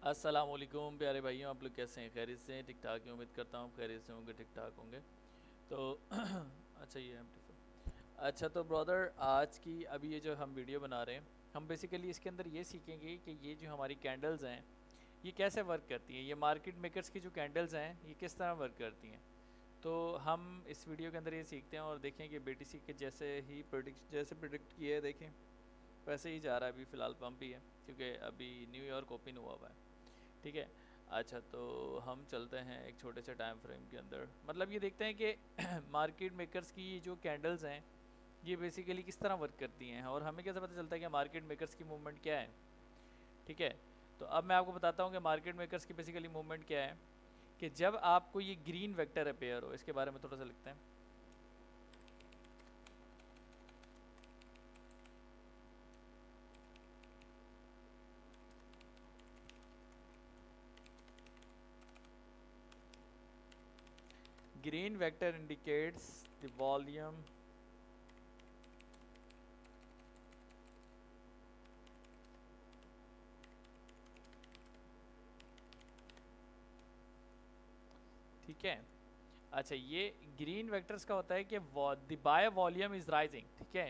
अस्सलाम वालेकुम प्यारे भाइयों, आप लोग कैसे हैं? खैरियत से हैं? ठीक ठाक हैं? उम्मीद करता हूँ खैरियत से होंगे, ठीक ठाक होंगे। तो अच्छा ये अच्छा तो ब्रदर, आज की अभी ये जो हम वीडियो बना रहे हैं, हम बेसिकली इसके अंदर ये सीखेंगे कि ये जो हमारी कैंडल्स हैं ये कैसे वर्क करती हैं। ये मार्केट मेकर्स की जो कैंडल्स हैं ये किस तरह वर्क करती हैं। तो हम इस वीडियो के अंदर ये सीखते हैं और देखें कि BTC के जैसे प्रिडिक्ट किए है, देखें वैसे ही जा रहा है। अभी फ़िलहाल पंप ही है क्योंकि अभी न्यूयॉर्क ओपन हुआ हुआ है। ठीक है। अच्छा तो हम चलते हैं एक छोटे से टाइम फ्रेम के अंदर, मतलब ये देखते हैं कि मार्केट मेकर्स की ये जो कैंडल्स हैं ये बेसिकली किस तरह वर्क करती हैं और हमें कैसे पता चलता है कि मार्केट मेकर्स की मूवमेंट क्या है। ठीक है। तो अब मैं आपको बताता हूँ कि मार्केट मेकर्स की बेसिकली मूवमेंट क्या है। कि जब आपको ये ग्रीन वेक्टर अपेयर हो, इसके बारे में थोड़ा सा लिखते हैं। Green vector indicates the volume ठीक है। अच्छा ये ग्रीन वेक्टर्स का होता है कि the by volume is rising. ठीक है।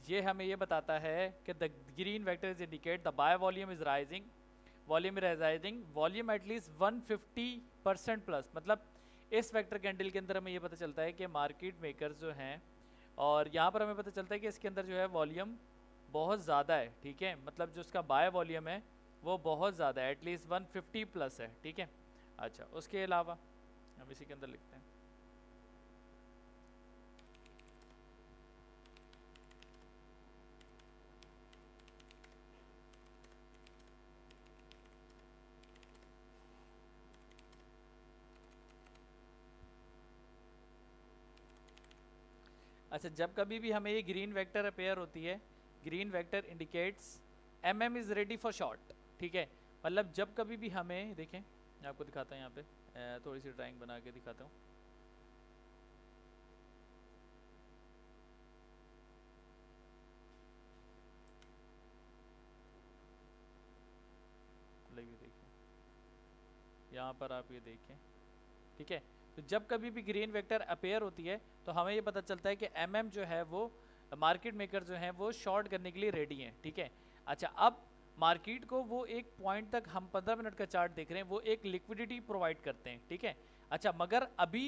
ये हमें ये बताता है कि the green vector is indicate the by volume is rising, volume at least 150% plus. मतलब इस वेक्टर कैंडल के अंदर हमें ये पता चलता है कि मार्केट मेकर्स जो हैं, और यहाँ पर हमें पता चलता है कि इसके अंदर जो है वॉल्यूम बहुत ज़्यादा है। ठीक है। मतलब जो उसका बाय वॉल्यूम है वो बहुत ज़्यादा है, एटलीस्ट 150 प्लस है। ठीक है। अच्छा उसके अलावा हम इसी के अंदर लिखते हैं। अच्छा जब कभी भी हमें ये ग्रीन वेक्टर अपेयर होती है, green vector indicates MM is ready for short. ठीक है। मतलब जब कभी भी हमें, देखें मैं आपको दिखाता हूँ यहाँ पे, थोड़ी सी ड्राइंग बना के दिखाता हूँ। मतलब ये देखिए, यहाँ पर आप ये देखें। ठीक है। तो जब कभी भी ग्रीन वेक्टर अपेयर होती है तो हमें ये पता चलता है कि MM जो है वो मार्केट मेकर जो हैं वो शॉर्ट करने के लिए रेडी हैं। ठीक है। अच्छा अब मार्केट को वो एक पॉइंट तक, हम 15 मिनट का चार्ट देख रहे हैं, वो एक लिक्विडिटी प्रोवाइड करते हैं। ठीक है। अच्छा मगर अभी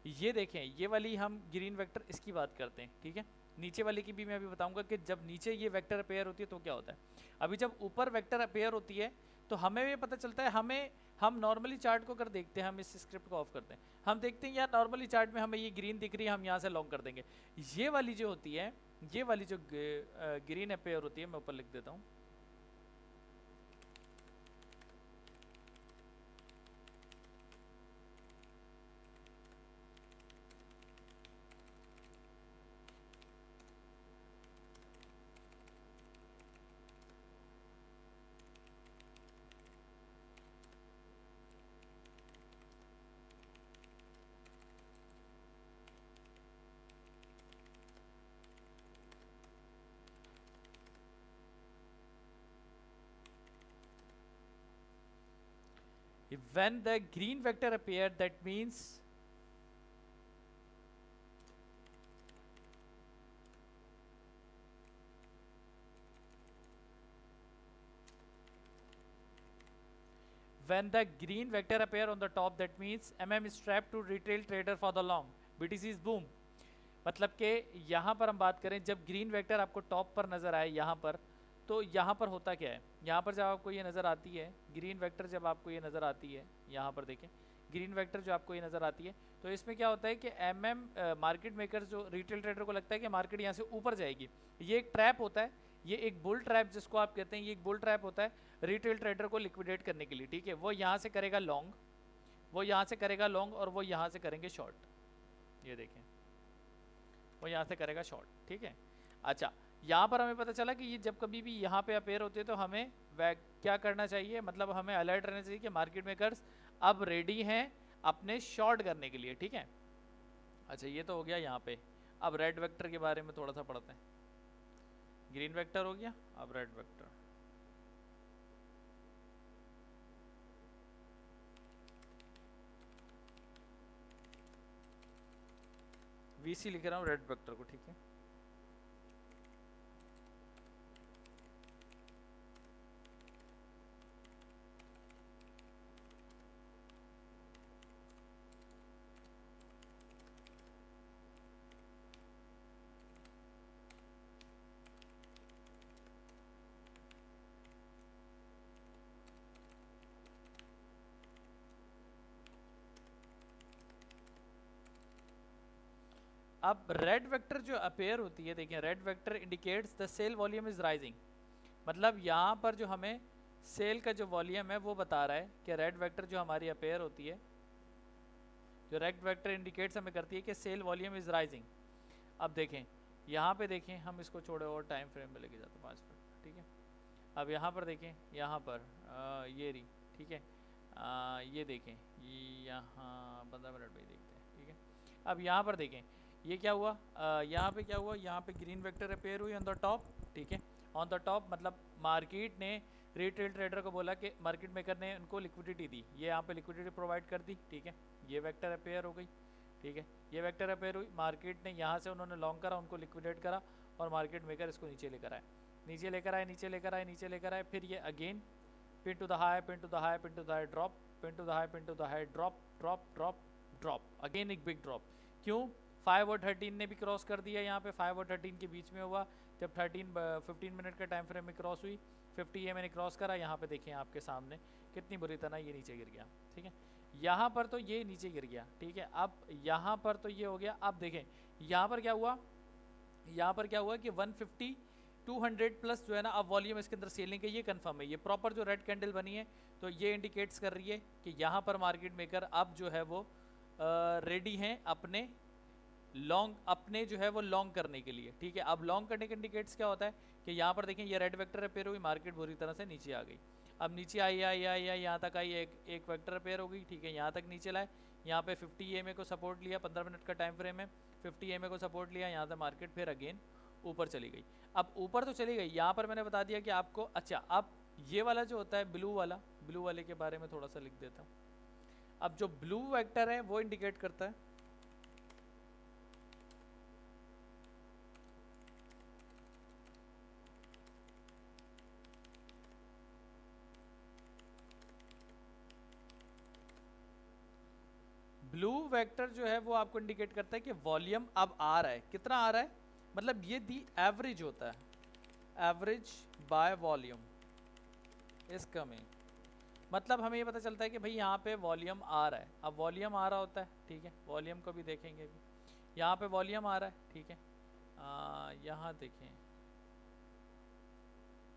ये देखें, ये वाली हम ग्रीन वेक्टर इसकी बात करते हैं। ठीक है। नीचे वाले की भी मैं अभी बताऊंगा कि जब नीचे ये वेक्टर अपेयर होती है तो क्या होता है। अभी जब ऊपर वेक्टर अपेयर होती है तो हमें ये पता चलता है, हम नॉर्मली चार्ट को कर देखते हैं, हम इस स्क्रिप्ट को ऑफ करते हैं, हम देखते हैं यार नॉर्मली चार्ट में हमें ये ग्रीन दिख रही है, हम यहाँ से लॉन्ग कर देंगे। ये वाली जो होती है, ये वाली जो ग्रीन अपेयर होती है, मैं ऊपर लिख देता हूँ। When the green vector appeared, that means when the green vector appear on the top, that means MM is trapped to retail trader for the long, BTC is boom। मतलब कि यहाँ पर हम बात करें, जब ग्रीन वेक्टर आपको top पर नज़र आए यहाँ पर, तो यहाँ पर होता क्या है, यहाँ पर जब आपको ये नज़र आती है ग्रीन वेक्टर, जब आपको ये नज़र आती है यहाँ पर देखें, ग्रीन वेक्टर जो आपको ये नज़र आती है, तो इसमें क्या होता है कि MM मार्केट मेकर जो रिटेल ट्रेडर को लगता है कि मार्केट यहाँ से ऊपर जाएगी। ये एक ट्रैप होता है, ये एक बुल ट्रैप जिसको आप कहते हैं, ये एक बुल ट्रैप होता है रिटेल ट्रेडर को लिक्विडेट करने के लिए। ठीक है। वो यहाँ से करेगा लॉन्ग, वो यहाँ से करेगा लॉन्ग, और वो यहाँ से करेंगे शॉर्ट। ये देखें, वो यहाँ से करेगा शॉर्ट। ठीक है। अच्छा यहाँ पर हमें पता चला कि ये जब कभी भी यहाँ पे अपेयर होते हैं तो हमें क्या करना चाहिए, मतलब हमें अलर्ट रहना चाहिए कि मार्केट मेकर्स अब रेडी हैं अपने शॉर्ट करने के लिए, ठीक है। अच्छा ये तो हो गया यहाँ पे। अब रेड वेक्टर के बारे में थोड़ा सा पढ़ते हैं। ग्रीन वेक्टर हो गया, अब रेड वेक्टर। वीसी लिख रहा हूँ रेड वेक्टर को, ठीक है। अब रेड वेक्टर जो अपेयर होती है, देखिए red vector indicates the sell volume is rising, मतलब यहाँ पर जो हमें सेल का जो वॉल्यूम है वो बता रहा है कि रेड वेक्टर जो हमारी अपेयर होती है, जो रेड वेक्टर इंडिकेट्स हमें करती है कि सेल वॉल्यूम इज राइजिंग। अब देखें यहाँ पे, देखें हम इसको छोड़े और टाइम फ्रेम में लेके जाते हैं 5 मिनट, ठीक है। अब यहाँ पर देखें, यहाँ पर ये रही, ठीक है। ये देखें, यहाँ 15 मिनट में ही देखते हैं, ठीक है। अब यहाँ पर देखें ये क्या हुआ, यहाँ पे क्या हुआ, यहाँ पे ग्रीन वेक्टर अपेयर हुई ऑन द टॉप, ठीक है। ऑन द टॉप मतलब मार्केट ने रिटेल ट्रेडर को बोला कि मार्केट मेकर ने उनको लिक्विडिटी दी, ये यहाँ पे लिक्विडिटी प्रोवाइड कर दी, ठीक है। ये वेक्टर अपेयर हो गई, ठीक है। ये वेक्टर अपेयर हुई, मार्केट ने यहाँ से उन्होंने लॉन्ग करा, उनको लिक्विडेट करा और मार्केट मेकर इसको नीचे लेकर आए, नीचे लेकर आए, नीचे लेकर आए, नीचे लेकर आए। फिर ये again pin to the high, pin to the high, pin to the high, drop, pin to the high, pin to the high, drop drop drop drop, again एक बिग ड्रॉप। क्यों? 5 और 13 ने भी क्रॉस कर दिया, यहाँ पे 5 और 13 के बीच में हुआ, जब 15 मिनट का टाइम फ्रेम में क्रॉस हुई, 50 ये मैंने क्रॉस करा, यहाँ पे देखें आपके सामने कितनी बुरी तरह ये नीचे गिर गया, ठीक है। यहाँ पर तो ये नीचे गिर गया, ठीक है। अब यहाँ पर तो ये हो गया। अब देखें यहाँ पर क्या हुआ, यहाँ पर क्या हुआ कि 150 200 प्लस जो है ना, अब वॉल्यूम इसके अंदर सेलिंग है, ये कंफर्म है, ये प्रॉपर जो रेड कैंडल बनी है तो ये इंडिकेट्स कर रही है कि यहाँ पर मार्केट मेकर अब जो है वो रेडी हैं अपने लॉन्ग, अपने जो है वो लॉन्ग करने के लिए, ठीक है। अब लॉन्ग करने के इंडिकेट्स क्या होता है कि यहाँ पर देखें ये रेड वेक्टर अपेयर हुई, मार्केट बुरी तरह से नीचे आ गई। अब नीचे आई आई आई आई यहाँ तक आई, एक वेक्टर अपेयर हो गई, ठीक है। यहाँ तक नीचे लाए, यहाँ पे 50 EMA को सपोर्ट लिया, 15 मिनट का टाइम फ्रेम है, 50 EMA को सपोर्ट लिया, यहाँ से मार्केट फिर अगेन ऊपर चली गई। अब ऊपर तो चली गई, यहाँ पर मैंने बता दिया कि आपको, अच्छा अब ये वाला जो होता है ब्लू वाला, ब्लू वाले के बारे में थोड़ा सा लिख देता हूँ। अब जो ब्लू वेक्टर है वो इंडिकेट करता है ब्लू वेक्टर जो है वो आपको इंडिकेट करता है कि वॉल्यूम अब आ रहा है। कितना आ रहा है, मतलब ये दी एवरेज होता है, average by volume is coming, मतलब हमें ये पता चलता है कि भाई यहाँ पे वॉल्यूम आ रहा है। अब वॉल्यूम आ रहा होता है, ठीक है, वॉल्यूम को भी देखेंगे भी, यहाँ पे वॉल्यूम आ रहा है, ठीक है। यहाँ देखें,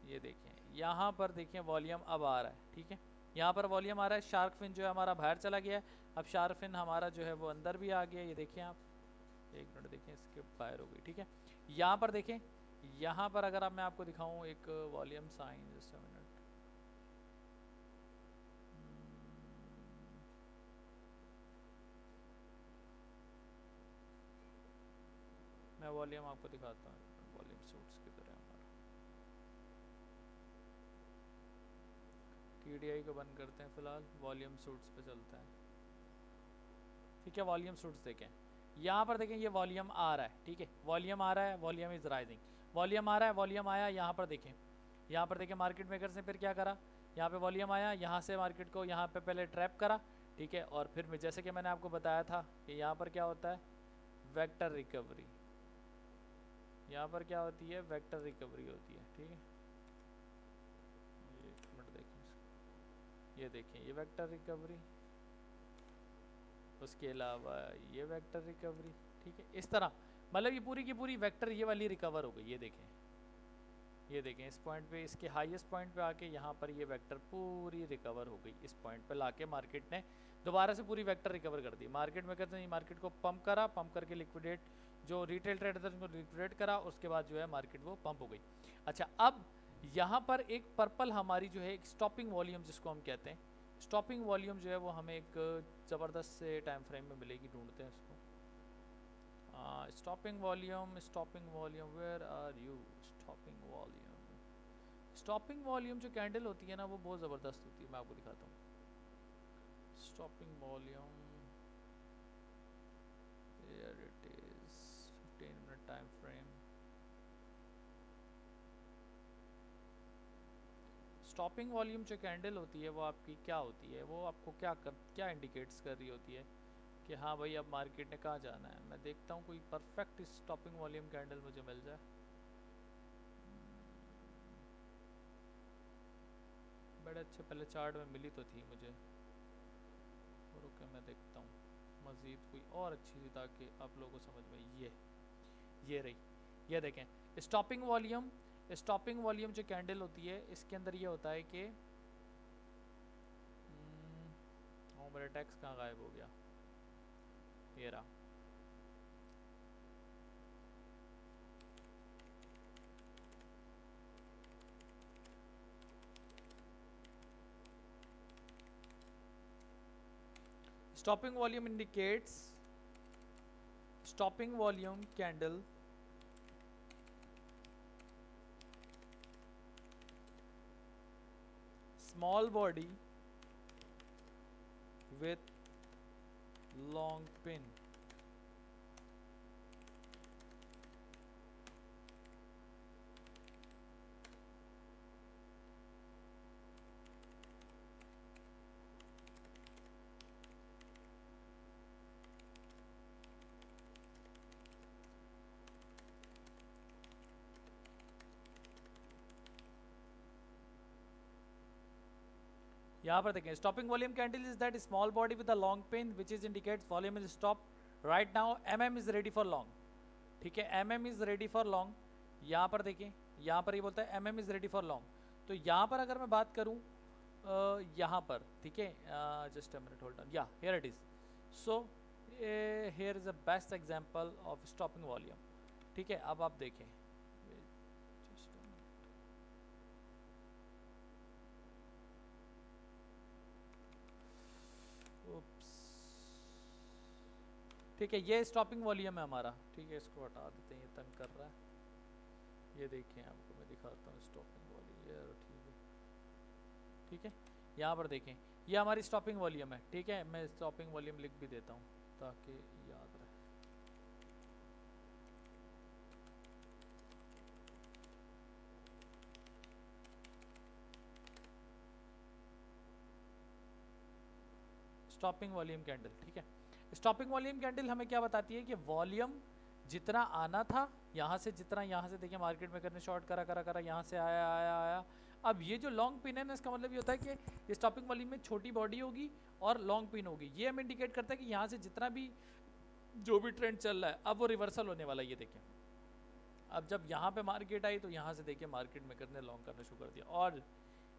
ये देखें यहाँ पर देखें वॉल्यूम अब आ रहा है, ठीक है। यहाँ पर वॉल्यूम आ रहा है, शार्क फिन जो है हमारा बाहर चला गया है, अब शार्क फिन हमारा जो है वो अंदर भी आ गया, ये देखें आप, एक मिनट देखें, इसके बाहर हो गई, ठीक है। यहाँ पर देखें, यहाँ पर अगर मैं आपको दिखाऊँ एक volume sign, just a minute, मैं वॉल्यूम आपको दिखाता हूँ, वॉल्यूम सूट्स की तरह हमारा, TDI को बंद करते हैं फिलहाल, वॉल्यूम सूट्स पे चलता है, ठीक है। वॉल्यूम सूट्स देखें, यहाँ पर देखें ये वॉल्यूम आ रहा है, ठीक है, वॉल्यूम आ रहा है, वॉल्यूम इज राइजिंग, वॉल्यूम आ रहा है, वॉल्यूम आया, यहाँ पर देखें, यहाँ पर देखें मार्केट मेकर्स ने फिर क्या करा, यहाँ पे वॉल्यूम आया, यहाँ से मार्केट को यहाँ पे पहले ट्रैप करा, ठीक है, और फिर जैसे कि मैंने आपको बताया था कि यहाँ पर क्या होता है, वेक्टर रिकवरी, यहाँ पर क्या होती है, वेक्टर रिकवरी होती है, ठीक है। एक मिनट देखें, ये देखें ये वेक्टर रिकवरी, उसके अलावा ये वेक्टर रिकवरी, ठीक है। इस तरह मतलब ये पूरी की पूरी वेक्टर ये वाली रिकवर हो गई, ये देखें, ये देखें इस पॉइंट पे, इसके हाईएस्ट पॉइंट पे आके यहाँ पर ये वेक्टर पूरी रिकवर हो गई, इस पॉइंट पे लाके मार्केट ने दोबारा से पूरी वेक्टर रिकवर कर दी। मार्केट में कहते हैं मार्केट को पंप करा, पंप करके लिक्विडेट जो रिटेल ट्रेडर्स को लिक्विडेट करा, उसके बाद जो है मार्केट वो पंप हो गई। अच्छा, अब यहाँ पर एक पर्पल हमारी जो है एक स्टॉपिंग वॉल्यूम जिसको हम कहते हैं, स्टॉपिंग वॉल्यूम जो है वो हमें एक ज़बरदस्त से टाइम फ्रेम में मिलेगी, ढूंढते हैं उसको। Stopping volume where are you? Stopping volume जो कैंडल होती है ना वो बहुत ज़बरदस्त होती है, मैं आपको दिखाता हूँ। Stopping volume, here it is, 15 minute time frame. Stopping volume जो कैंडल होती है वो आपकी क्या होती है, वो आपको क्या इंडिकेट्स कर रही होती है कि हाँ भाई अब मार्केट ने कहाँ जाना है। मैं देखता हूँ कोई परफेक्ट स्टॉपिंग वॉल्यूम कैंडल मुझे मिल जाए। बड़े अच्छे पहले चार्ट में मिली तो थी मुझे, और ओके मैं देखता हूँ मज़ीद कोई और अच्छी सी ताकि आप लोगों को समझ में। ये रही, ये देखें स्टॉपिंग वॉल्यूम। स्टॉपिंग वॉल्यूम जो कैंडल होती है इसके अंदर ये होता है कि मेरा टैक्स कहाँ गायब हो गया, ये रहा। Stopping volume indicates stopping volume candle small body with long pin. यहाँ पर देखें stopping volume candle is that small body with a long pin which is indicates volume is stop right now, MM is ready for long. ठीक है, MM is ready for long. यहाँ पर देखें, यहाँ पर ये बोलता है MM is ready for long. तो यहाँ पर अगर मैं बात करूँ यहाँ पर, ठीक है, just a minute hold on, yeah here it is. So here is a best example of stopping volume. ठीक है, अब आप देखें, ठीक है, ये स्टॉपिंग वॉल्यूम है हमारा। ठीक है, इसको हटा देते हैं, ये तंग कर रहा है। ये देखें, आपको मैं दिखाता हूँ स्टॉपिंग वॉल्यूम। ठीक है, ठीक है, यहाँ पर देखें ये हमारी स्टॉपिंग वॉल्यूम है। ठीक है, मैं स्टॉपिंग वॉल्यूम लिख भी देता हूँ ताकि याद रहे। स्टॉपिंग वॉल्यूम कैंडल, ठीक है। स्टॉपिंग वॉल्यूम कैंडल हमें क्या बताती है कि वॉल्यूम जितना आना था यहाँ से, जितना यहाँ से देखिए मार्केट में करने शॉर्ट करा करा करा यहाँ से आया आया आया। अब ये जो लॉन्ग पिन है ना, इसका मतलब ये होता है कि ये स्टॉपिंग वॉल्यूम में छोटी बॉडी होगी और लॉन्ग पिन होगी। ये हमें इंडिकेट करता है कि यहाँ से जितना भी जो भी ट्रेंड चल रहा है अब वो रिवर्सल होने वाला है। ये देखिए, अब जब यहाँ पे मार्केट आई तो यहाँ से देखिए मार्केट में करने लॉन्ग करना शुरू कर दिया। और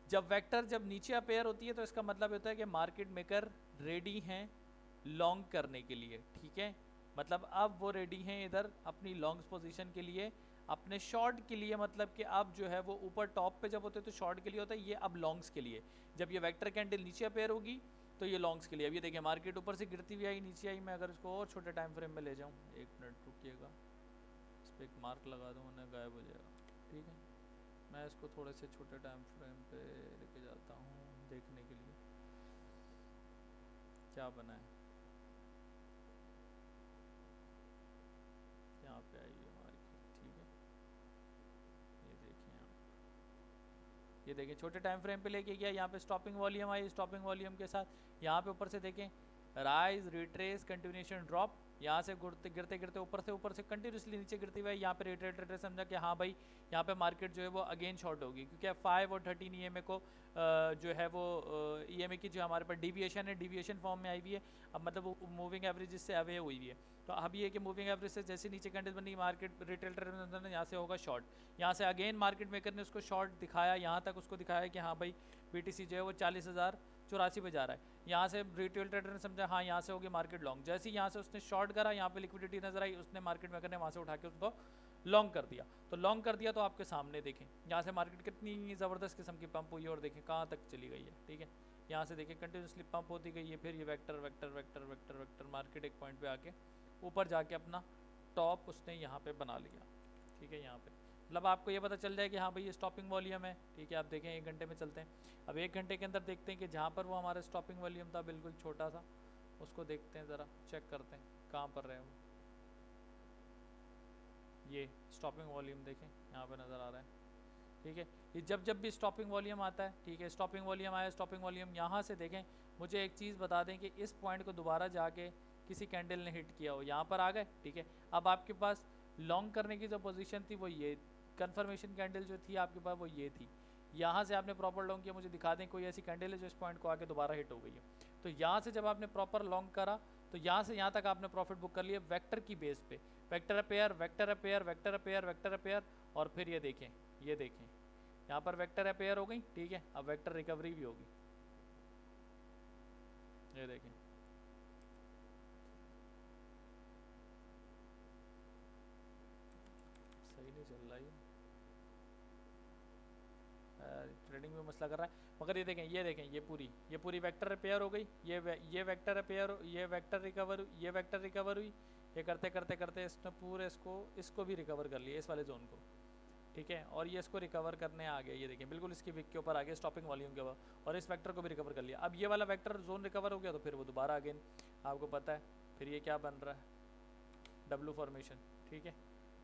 जब वेक्टर जब नीचे अपेयर होती है तो इसका मतलब होता है कि मार्केट मेकर रेडी हैं लॉन्ग करने के लिए। ठीक है, मतलब अब वो रेडी हैं इधर अपनी लॉन्ग पोजीशन के लिए, अपने शॉर्ट के लिए। मतलब कि अब जो है वो ऊपर टॉप पे जब होते हैं तो शॉर्ट के लिए होता है, ये अब लॉन्ग्स के लिए। जब ये वेक्टर कैंडल नीचे अपेयर होगी तो ये लॉन्ग्स के लिए। अब ये देखिए मार्केट ऊपर से गिरती हुई आई, नीचे आई। मैं अगर इसको और छोटे टाइम फ्रेम में ले जाऊँ, एक मिनट रुकिएगा, इस पर एक मार्क लगा दूँ वरना गायब हो जाएगा। ठीक है, मैं इसको थोड़े से छोटे टाइम फ्रेम पे लेके जाता हूँ देखने के लिए क्या बना है। यहाँ पे आई है मार्केट, ठीक है, ये देखिए आप, ये देखिए छोटे टाइम फ्रेम पे लेके गया, यहाँ पे स्टॉपिंग वॉल्यूम आई। स्टॉपिंग वॉल्यूम के साथ यहाँ पे ऊपर से देखें राइज, रिट्रेस, कंटिन्यूएशन, ड्रॉप। यहाँ से गिरते गिरते ऊपर से कंटिन्यूसली नीचे गिरती हुई यहाँ पे रिट्रेस समझा कि हाँ भाई यहाँ पे मार्केट जो है वो अगेन शॉर्ट होगी, क्योंकि 5 और 13 ईएमए को जो है वो ईएमए की जो हमारे पास डिविएशन है, डिविएशन फॉर्म में आई हुई है। अब मतलब वो मूविंग एवरेज से अवे हुई हुई है। तो अब ये कि मूविंग एवरेज से जैसे नीचे कैंडल बनी, मार्केट रिटेल ट्रेडर यहाँ से होगा शॉर्ट। यहाँ से अगेन मार्केट मेकर ने उसको शॉर्ट दिखाया, यहाँ तक उसको दिखाया कि हाँ भाई बीटीसी जो है वो 40,000 84 पे जा रहा है। यहाँ से रिटेल ट्रेडर ने समझा हाँ यहाँ से होगी मार्केट लॉन्ग, जैसे ही यहाँ से उसने शॉर्ट करा, यहाँ पे लिक्विडिटी नजर आई, उसने मार्केट मेकर ने वहाँ से उठा के उसको लॉन्ग कर दिया। तो लॉन्ग कर दिया तो आपके सामने देखें यहाँ से मार्केट कितनी ज़बरदस्त किस्म की पंप हुई है और देखें कहाँ तक चली गई है। ठीक है, यहाँ से देखें कंटिन्यूसली पंप होती गई है, फिर ये vector vector vector vector vector market एक पॉइंट पे आके ऊपर जाके अपना टॉप उसने यहाँ पे बना लिया। ठीक है, यहाँ पे मतलब आपको ये पता चल जाए कि हाँ भाई ये स्टॉपिंग वॉल्यूम है। ठीक है, आप देखें 1 घंटे में चलते हैं। अब 1 घंटे के अंदर देखते हैं कि जहाँ पर वो हमारा स्टॉपिंग वॉल्यूम था बिल्कुल छोटा सा, उसको देखते हैं ज़रा, चेक करते हैं कहाँ पर रहे वो। ये स्टॉपिंग वॉल्यूम देखें यहाँ पे नज़र आ रहा है। ठीक है, ये जब भी स्टॉपिंग वॉल्यूम आता है, ठीक है, स्टॉपिंग वॉल्यूम आया, स्टॉपिंग वॉल्यूम यहाँ से देखें, मुझे एक चीज़ बता दें कि इस पॉइंट को दोबारा जाके किसी कैंडल ने हिट किया हो, यहाँ पर आ गए। ठीक है, अब आपके पास लॉन्ग करने की जो पोजीशन थी वो ये, कंफर्मेशन कैंडल जो थी आपके पास वो ये थी। यहाँ से आपने प्रॉपर लॉन्ग किया, मुझे दिखा दें कोई ऐसी कैंडल है जो इस पॉइंट को आके दोबारा हिट हो गई है। तो यहाँ से जब आपने प्रॉपर लॉन्ग करा तो यहाँ से यहाँ तक आपने प्रॉफिट बुक कर लिया वेक्टर की बेस पे, vector appear vector appear vector appear vector appear, और फिर ये देखें यहाँ पर वेक्टर अपेयर हो गई। ठीक है, अब वेक्टर रिकवरी भी होगी, ये देखें सही नहीं चल रहा है ट्रेडिंग में मसला कर रहा है, मगर ये देखें ये पूरी वेक्टर रिपेयर हो गई, ये वेक्टर रिपेयर, ये वेक्टर रिकवर हुई, ये करते करते करते इसने पूरे इसको भी रिकवर कर लिया, इस वाले जोन को। ठीक है, और ये इसको रिकवर करने आ गया, ये देखें बिल्कुल इसकी विक के ऊपर आ गया स्टॉपिंग वॉल्यूम के ऊपर, और इस वेक्टर को भी रिकवर कर लिया। अब ये वाला वेक्टर जोन रिकवर हो गया तो फिर वो दोबारा अगेन आपको पता है फिर ये क्या बन रहा है, डब्लू फॉर्मेशन। ठीक है,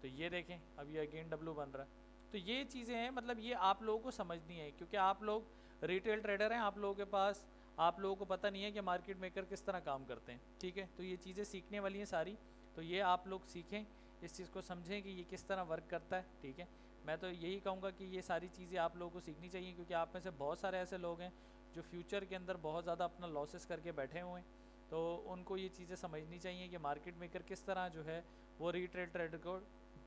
तो ये देखें अब ये अगेन डब्लू बन रहा है। तो ये चीज़ें हैं, मतलब ये आप लोगों को समझनी है, क्योंकि आप लोग रिटेल ट्रेडर हैं, आप लोगों के पास, आप लोगों को पता नहीं है कि मार्केट मेकर किस तरह काम करते हैं। ठीक है, तो ये चीज़ें सीखने वाली हैं सारी, तो ये आप लोग सीखें, इस चीज़ को समझें कि ये किस तरह वर्क करता है। ठीक है, मैं तो यही कहूँगा कि ये सारी चीज़ें आप लोगों को सीखनी चाहिए, क्योंकि आप में से बहुत सारे ऐसे लोग हैं जो फ्यूचर के अंदर बहुत ज़्यादा अपना लॉसेस करके बैठे हुए हैं, तो उनको ये चीज़ें समझनी चाहिए कि मार्केट मेकर किस तरह जो है वो रिटेल ट्रेडर को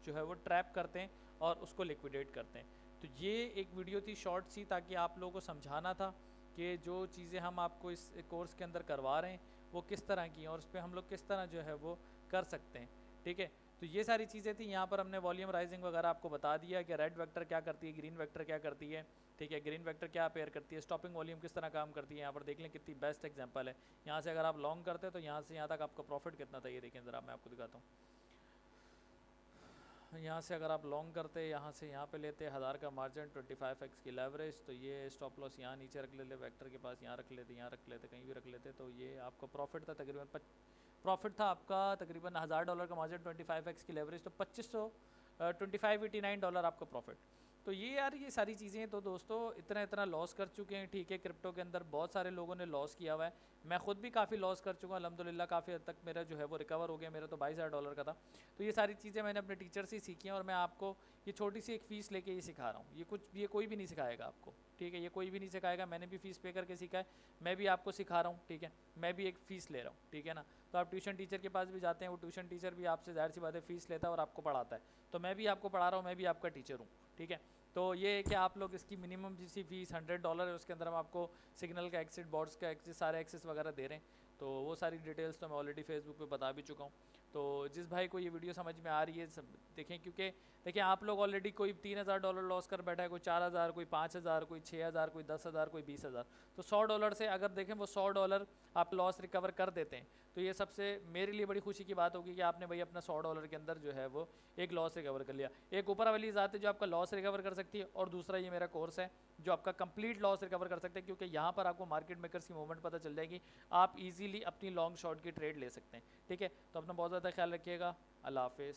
जो है वो ट्रैप करते हैं और उसको लिक्विडेट करते हैं। तो ये एक वीडियो थी शॉर्ट सी, ताकि आप लोगों को समझाना था कि जो चीज़ें हम आपको इस कोर्स के अंदर करवा रहे हैं वो किस तरह की हैं और उस पर हम लोग किस तरह जो है वो कर सकते हैं। ठीक है, तो ये सारी चीज़ें थी। यहाँ पर हमने वॉल्यूम राइजिंग वगैरह आपको बता दिया कि रेड वेक्टर क्या करती है, ग्रीन वेक्टर क्या करती है। ठीक है, ग्रीन वेक्टर क्या अपेयर करती है, स्टॉपिंग वॉल्यूम किस तरह काम करती है। यहाँ पर देख लें कितनी बेस्ट एग्जांपल है। यहाँ से अगर आप लॉन्ग करते हैं तो यहाँ से यहाँ तक आपका प्रॉफिट कितना था, ये देखें ज़रा, मैं आपको दिखाता हूँ। यहाँ से अगर आप लॉन्ग करते, यहाँ से यहाँ पे लेते 1000 का मार्जिन, 25x की लेवरेज, तो ये स्टॉप लॉस यहाँ नीचे रख लेते, वेक्टर के पास यहाँ रख लेते, यहाँ रख लेते, कहीं भी रख लेते, तो ये आपका प्रॉफिट था तकरीबन प्रॉफिट था आपका तकरीबन $1000 का मार्जिन, 25x की लेवरेज, तो $2589 आपका प्रॉफिट। तो ये यार ये सारी चीज़ें, तो दोस्तों इतना लॉस कर चुके हैं। ठीक है, क्रिप्टो के अंदर बहुत सारे लोगों ने लॉस किया हुआ है, मैं खुद भी काफ़ी लॉस कर चुका हूँ। अल्हम्दुलिल्लाह काफ़ी हद तक मेरा जो है वो रिकवर हो गया, मेरा तो $22000 का था। तो ये सारी चीज़ें मैंने अपने टीचर से सीखी हैं और मैं आपको ये छोटी सी एक फ़ीस लेके ये सिखा रहा हूँ। ये कोई भी नहीं सिखाएगा आपको। ठीक है, ये कोई भी नहीं सिखाएगा, मैंने भी फ़ीस पे करके सीखा है, मैं भी आपको सिखा रहा हूँ। ठीक है, मैं भी एक फ़ीस ले रहा हूँ। ठीक है ना, तो आप ट्यूशन टीचर के पास भी जाते हैं, वो ट्यूशन टीचर भी आपसे ज़ाहिर सी बात है फ़ीस लेता है और आपको पढ़ाता है, तो मैं भी आपको पढ़ा रहा हूँ, मैं भी आपका टीचर हूँ। ठीक है, तो ये है कि आप लोग इसकी मिनिमम जिसकी फ़ीस $100 है, उसके अंदर हम आपको सिग्नल का एक्सेस, बॉर्ड्स का एक्सेस, सारे एक्सेस वगैरह दे रहे हैं। तो वो सारी डिटेल्स तो मैं ऑलरेडी फेसबुक पे बता भी चुका हूँ। तो जिस भाई को ये वीडियो समझ में आ रही है सब देखें, क्योंकि देखिए आप लोग ऑलरेडी कोई $3000 लॉस कर बैठा है, कोई 4000, कोई 5000, कोई 6000, कोई 10000, कोई 20000। तो $100 से अगर देखें वो $100 आप लॉस रिकवर कर देते हैं, तो ये सबसे मेरे लिए बड़ी खुशी की बात होगी कि आपने भाई अपना $100 के अंदर जो है वो एक लॉस रिकवर कर लिया। एक ऊपर वाली ज़ात है जो आपका लॉस रिकवर कर सकती है, और दूसरा ये मेरा कोर्स है जो आपका कंप्लीट लॉस रिकवर कर सकते हैं, क्योंकि यहाँ पर आपको मार्केट मेकर्स की मूवमेंट पता चल जाएगी, आप इजीली अपनी लॉन्ग शॉर्ट की ट्रेड ले सकते हैं। ठीक है, तो अपना बहुत ज़्यादा ख्याल रखिएगा। अल्लाह हाफिज़।